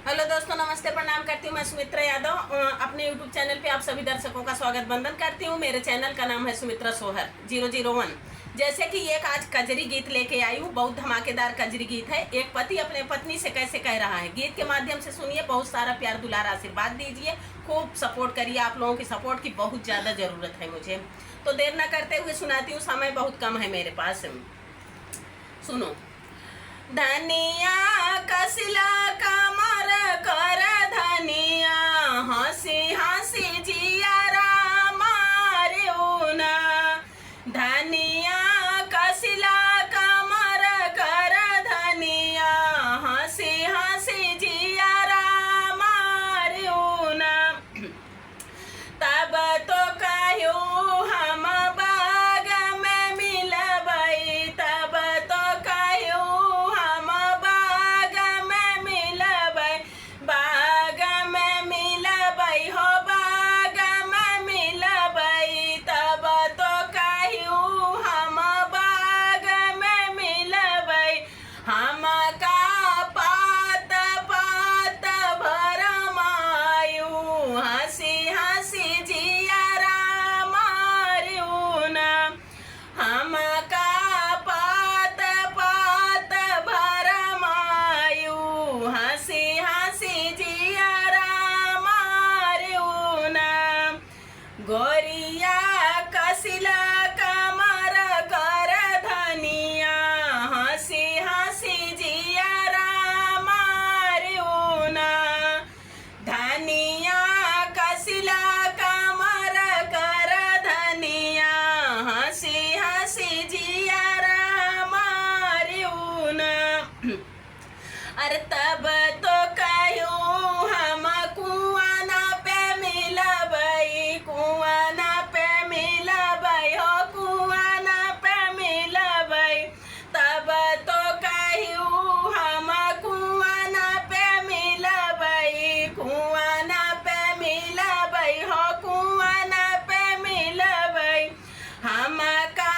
Hello दोस्तों, नमस्ते, प्रणाम करती हूँ। मैं सुमित्रा यादव अपने यूट्यूब चैनल पे आप सभी दर्शकों का स्वागत बंदन करती हूँ। मेरे चैनल का नाम है सुमित्रा सोहर 001। जैसे कि एक आज कजरी गीत लेके आई हूँ, बहुत धमाकेदार कजरी गीत है। एक पति अपने पत्नी से कैसे कह रहा है, गीत के माध्यम से सुनिए। बहुत सारा प्यार दुलार आशीर्वाद दीजिए, खूब सपोर्ट करिए। आप लोगों की सपोर्ट की बहुत ज़्यादा ज़रूरत है मुझे। तो देर न करते हुए सुनाती हूँ, समय बहुत कम है मेरे पास। सुनो। धनिया कसला कमर कर धनिया, हंसी हंसी जियारा मारे ना। धनिया कसला कमर कर धनिया, हंसी हंसी जियारा मारे ना। तब तो कहो हम बाग में मिलबई, तब तो कहो हम बाग में मिलबई, बाग में मिलबई हो, बाग में मिलबई। तब तो कहो हम बाग में मिलबई। हम का पात पात भरमायू, हंसी हंसी जियारा मारू ना। हम का पात पात भरमायू, हंसी हंसी जियारा मारू ना। गोरिया कसला कमर कर धनिया, हंसी हंसी जियारा मारू ना। धनिया कसला कमर कर धनिया, हंसी हंसी जियारा मारू ना। अरे तब तो कहो हम कुआना पे मिलबई, कुआना पे मिलबई हो, कुआना पे मिलबई। तब तो कहो हम कुआना पे मिलबई, कुआना पे मिलबई हो, कुआना पे मिलबई। हम का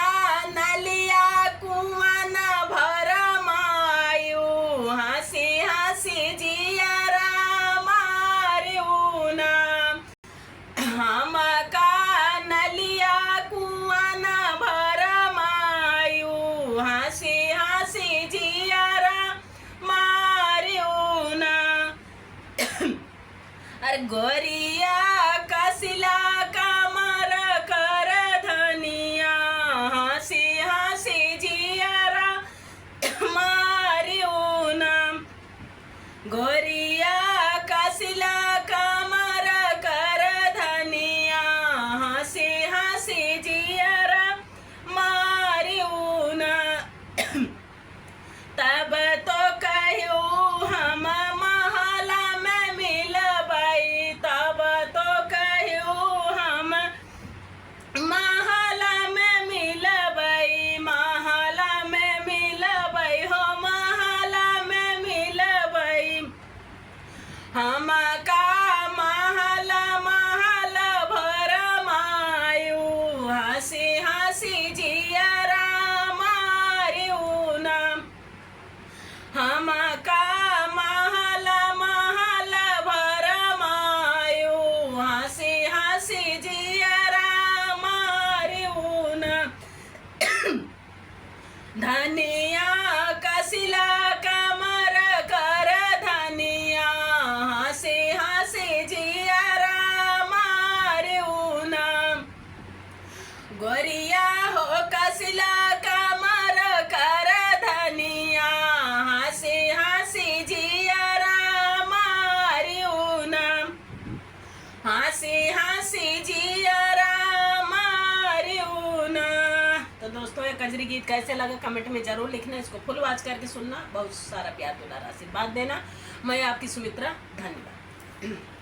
नलिया कुआना भरमायू, हंसी हंसी जियारा मारू ना। हम का नलिया कुआना भरमायू, हंसी हंसी जियारा मारू ना। अरे गोरिया कसला कमर कर धनिया, हंसी हंसी जियारा मारू ना। गोरिया कसला कमर कर धनिया, हंसी हंसी जियारा मारू ना। तब तो कहो हम महला में मिलबई, तब तो कहो हम महला में मिलबई, महला में मिलबई हो, महला में मिलबई। हम का महला महल भरमायू, हंसी हंसी जियारा मारू ना। हम का महला महल भरमायू, हंसी हंसी जियारा मारू ना। धनिया कसला कमर कर धनिया, हंसी हंसी जियारा मारू ना। गोरिया हो कसला कमर कर धनिया, हंसी हंसी जियारा मारू ना। हंसी हंसी जियारा मारू ना। तो दोस्तों, ये कजरी गीत कैसे लगा कमेंट में जरूर लिखना। इसको फुल वॉच करके सुनना, बहुत सारा प्यार दुलार आशीर्वाद देना। मैं आपकी सुमित्रा, धन्यवाद।